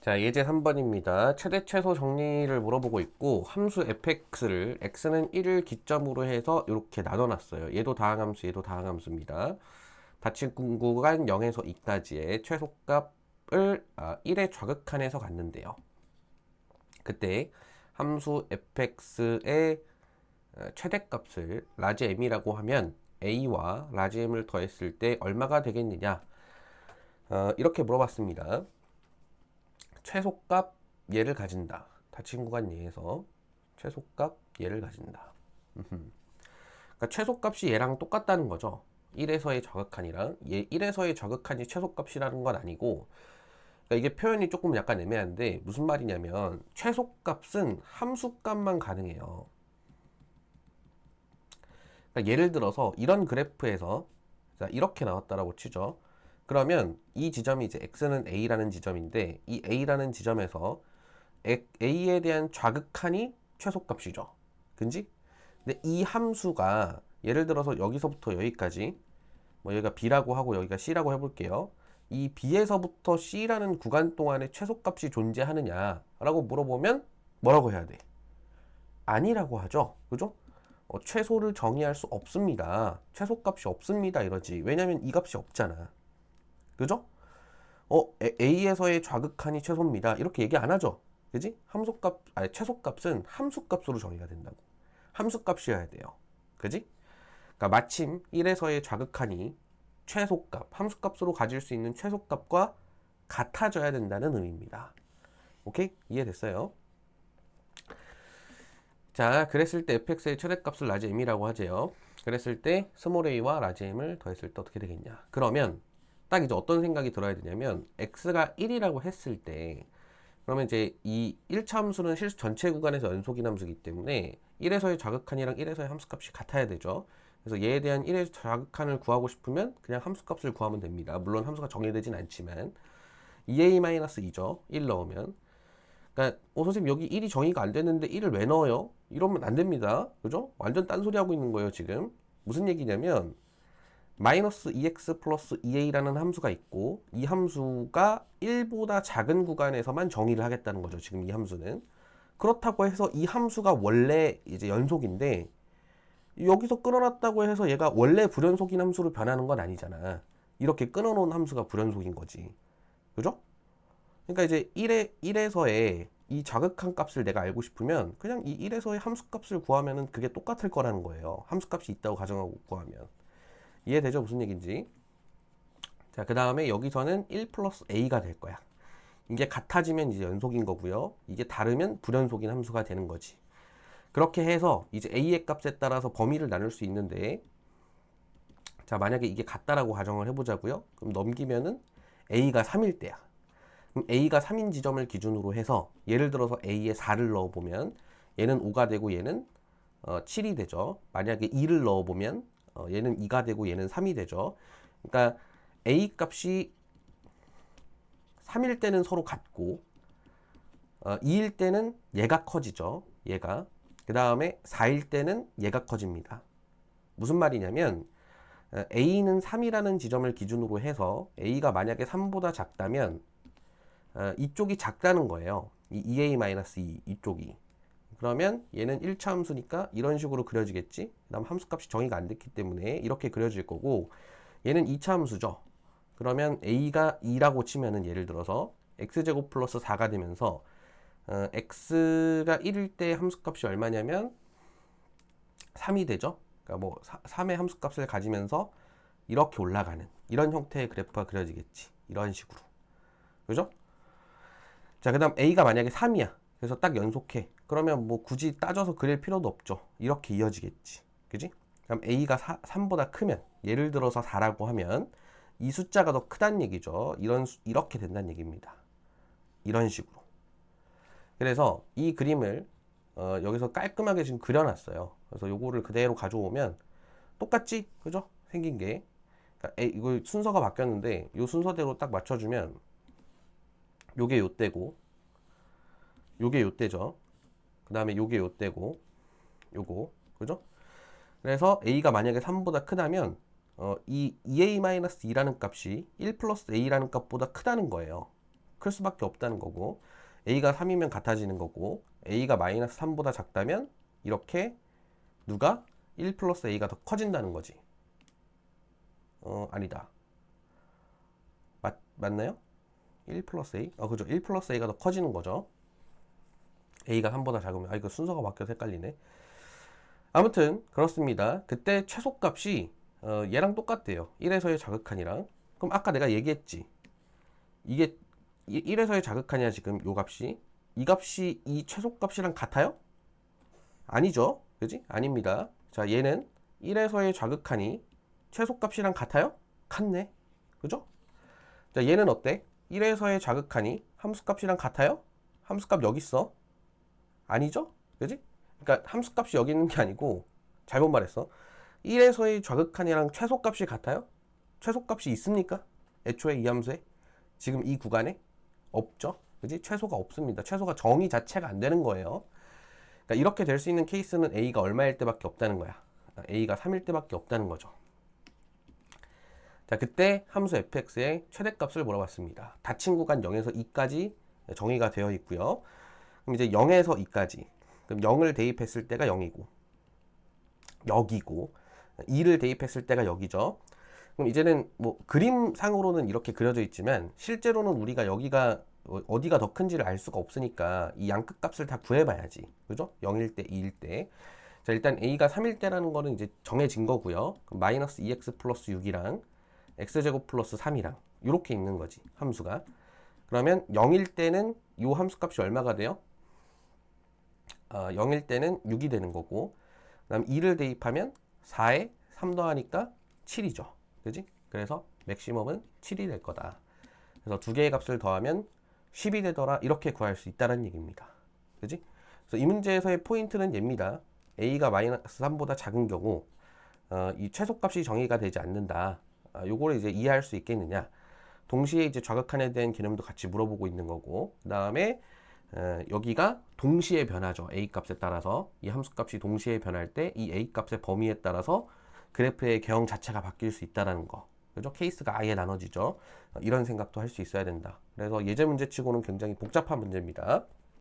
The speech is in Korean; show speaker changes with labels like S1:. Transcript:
S1: 자, 예제 3번입니다. 최대 최소 정리를 물어보고 있고 함수 fx를 x는 1을 기점으로 해서 이렇게 나눠놨어요. 얘도 다항함수, 얘도 다항함수입니다. 닫힌 구간 0에서 2까지의 최소값을 1의 좌극한에서 갔는데요. 그때 함수 fx의 최대값을 라지 m이라고 하면 a와 라지 m을 더했을 때 얼마가 되겠느냐, 이렇게 물어봤습니다. 최소값 얘를 가진다. 닫힌 구간 얘에서 최소값 얘를 가진다. 그러니까 최소값이 얘랑 똑같다는 거죠. 1에서의 저극한이랑 얘 1에서의 저극한이 최소값이라는 건 아니고, 그러니까 이게 표현이 조금 약간 애매한데 무슨 말이냐면 최소값은 함수값만 가능해요. 그러니까 예를 들어서 이런 그래프에서 자, 이렇게 나왔다라고 치죠. 그러면 이 지점이 이제 x는 a라는 지점인데 이 a라는 지점에서 a에 대한 좌극한이 최소값이죠. 그지? 근데 이 함수가 예를 들어서 여기서부터 여기까지, 뭐 여기가 b라고 하고 여기가 c라고 해볼게요. 이 b에서부터 c라는 구간 동안에 최소값이 존재하느냐라고 물어보면 뭐라고 해야 돼? 아니라고 하죠. 그죠? 최소를 정의할 수 없습니다. 최소값이 없습니다. 이러지. 왜냐면 이 값이 없잖아. 그죠? A에서의 좌극한이 최소입니다. 이렇게 얘기 안 하죠. 그지? 함수값, 아니, 최소값은 함수값으로 정의가 된다고. 함수값이어야 돼요. 그지? 그러니까 마침 1에서의 좌극한이 최소값, 함수값으로 가질 수 있는 최소값과 같아져야 된다는 의미입니다. 오케이? 이해됐어요? 자, 그랬을 때 fx의 최대값을 라지 m이라고 하재요. 그랬을 때 스몰 a와 라지 m을 더했을 때 어떻게 되겠냐? 그러면 딱 이제 어떤 생각이 들어야 되냐면 x가 1이라고 했을 때, 그러면 이제 이 1차 함수는 실수 전체 구간에서 연속인 함수이기 때문에 1에서의 좌극한이랑 1에서의 함수값이 같아야 되죠. 그래서 얘에 대한 1의 좌극한을 구하고 싶으면 그냥 함수값을 구하면 됩니다. 물론 함수가 정해되진 않지만 2a-2죠. 1 넣으면. 그러니까 선생님 여기 1이 정의가 안 됐는데 1을 왜 넣어요? 이러면 안 됩니다. 그죠? 완전 딴소리 하고 있는 거예요 지금. 무슨 얘기냐면 마이너스 2x 플러스 2a라는 함수가 있고 이 함수가 1보다 작은 구간에서만 정의를 하겠다는 거죠. 지금 이 함수는. 그렇다고 해서 이 함수가 원래 이제 연속인데 여기서 끊어놨다고 해서 얘가 원래 불연속인 함수로 변하는 건 아니잖아. 이렇게 끊어놓은 함수가 불연속인 거지. 그죠? 그러니까 이제 1에서의 이 자극한 값을 내가 알고 싶으면 그냥 이 1에서의 함수값을 구하면은 그게 똑같을 거라는 거예요. 함수값이 있다고 가정하고 구하면. 이해되죠? 무슨 얘기인지. 자, 그 다음에 여기서는 1 플러스 a가 될 거야. 이게 같아지면 이제 연속인 거고요. 이게 다르면 불연속인 함수가 되는 거지. 그렇게 해서 이제 a의 값에 따라서 범위를 나눌 수 있는데, 자, 만약에 이게 같다라고 가정을 해보자고요. 그럼 넘기면은 a가 3일 때야. 그럼 a가 3인 지점을 기준으로 해서 예를 들어서 a에 4를 넣어보면 얘는 5가 되고 얘는 7이 되죠. 만약에 2를 넣어보면 얘는 2가 되고 얘는 3이 되죠. 그러니까 a 값이 3일 때는 서로 같고 2일 때는 얘가 커지죠. 얘가. 그 다음에 4일 때는 얘가 커집니다. 무슨 말이냐면 a는 3이라는 지점을 기준으로 해서 a가 만약에 3보다 작다면 이쪽이 작다는 거예요. 이 2a-2 이쪽이. 그러면 얘는 1차 함수니까 이런 식으로 그려지겠지. 그 다음 함수값이 정의가 안 됐기 때문에 이렇게 그려질 거고, 얘는 2차 함수죠. 그러면 a가 2라고 치면은 예를 들어서 x제곱 플러스 4가 되면서 x가 1일 때 함수값이 얼마냐면 3이 되죠. 그러니까 뭐 3의 함수값을 가지면서 이렇게 올라가는 이런 형태의 그래프가 그려지겠지. 이런 식으로. 그죠? 자, 그 다음 a가 만약에 3이야. 그래서 딱 연속해. 그러면 뭐 굳이 따져서 그릴 필요도 없죠. 이렇게 이어지겠지. 그지? 그럼 a가 3보다 크면, 예를 들어서 4라고 하면 이 숫자가 더 크다는 얘기죠. 이렇게 된다는 얘기입니다. 이런 식으로. 그래서 이 그림을 여기서 깔끔하게 지금 그려놨어요. 그래서 요거를 그대로 가져오면 똑같지? 그죠? 생긴 게. 그러니까 이거 순서가 바뀌었는데 요 순서대로 딱 맞춰주면 요게 요때고 요게 요때죠. 그 다음에 요게 요때고 요거. 그죠? 그래서 a가 만약에 3보다 크다면 이 2a-2라는 값이 1 플러스 a라는 값보다 크다는 거예요. 클 수밖에 없다는 거고, a가 3이면 같아지는 거고, a가 마이너스 3보다 작다면 이렇게 누가 1 플러스 a가 더 커진다는 거지. 아니다. 맞나요? 1 플러스 a? 그죠. 1 플러스 a가 더 커지는 거죠. a가 3보다 작으면, 이거 순서가 바뀌어서 헷갈리네. 아무튼 그렇습니다. 그때 최소값이 얘랑 똑같대요. 1에서의 자극한이랑. 그럼 아까 내가 얘기했지. 이게 1에서의 자극한이야 지금 요 값이. 이 값이 이 최소값이랑 같아요? 아니죠. 그지? 아닙니다. 자, 얘는 1에서의 자극한이 최소값이랑 같아요? 같네. 그죠? 자, 얘는 어때? 1에서의 자극한이 함수값이랑 같아요? 함수값 여기 있어. 아니죠? 그지? 그러니까 함수값이 여기 있는 게 아니고, 잘못 말했어. 1에서의 좌극한이랑 최소값이 같아요? 최소값이 있습니까? 애초에 이 함수에? 지금 이 구간에? 없죠? 그지? 최소가 없습니다. 최소가 정의 자체가 안 되는 거예요. 그러니까 이렇게 될 수 있는 케이스는 a가 얼마일 때밖에 없다는 거야. a가 3일 때밖에 없다는 거죠. 자, 그때 함수 fx의 최대값을 물어봤습니다. 닫힌 구간 0에서 2까지 정의가 되어 있고요. 그럼 이제 0에서 2까지. 그럼 0을 대입했을 때가 0이고, 여기고, 2를 대입했을 때가 여기죠. 그럼 이제는 뭐 그림상으로는 이렇게 그려져 있지만 실제로는 우리가 여기가 어디가 더 큰지를 알 수가 없으니까 이 양끝 값을 다 구해봐야지. 그죠? 0일 때, 2일 때. 자, 일단 a가 3일 때라는 거는 이제 정해진 거고요. 그럼 마이너스 2x 플러스 6이랑 x제곱 플러스 3이랑 이렇게 있는 거지, 함수가. 그러면 0일 때는 이 함수 값이 얼마가 돼요? 0일 때는 6이 되는 거고, 그 다음 2를 대입하면 4에 3 더하니까 7이죠. 그지? 그래서 맥시멈은 7이 될 거다. 그래서 두 개의 값을 더하면 10이 되더라. 이렇게 구할 수 있다는 얘기입니다. 그지? 그래서 이 문제에서의 포인트는 얘입니다. a가 마이너스 3보다 작은 경우 이 최소값이 정의가 되지 않는다. 요거를 이제 이해할 수 있겠느냐. 동시에 이제 좌극한에 대한 개념도 같이 물어보고 있는 거고, 그 다음에 여기가 동시에 변하죠. a 값에 따라서. 이 함수 값이 동시에 변할 때 이 a 값의 범위에 따라서 그래프의 개형 자체가 바뀔 수 있다는 거. 그죠? 케이스가 아예 나눠지죠. 이런 생각도 할 수 있어야 된다. 그래서 예제 문제치고는 굉장히 복잡한 문제입니다.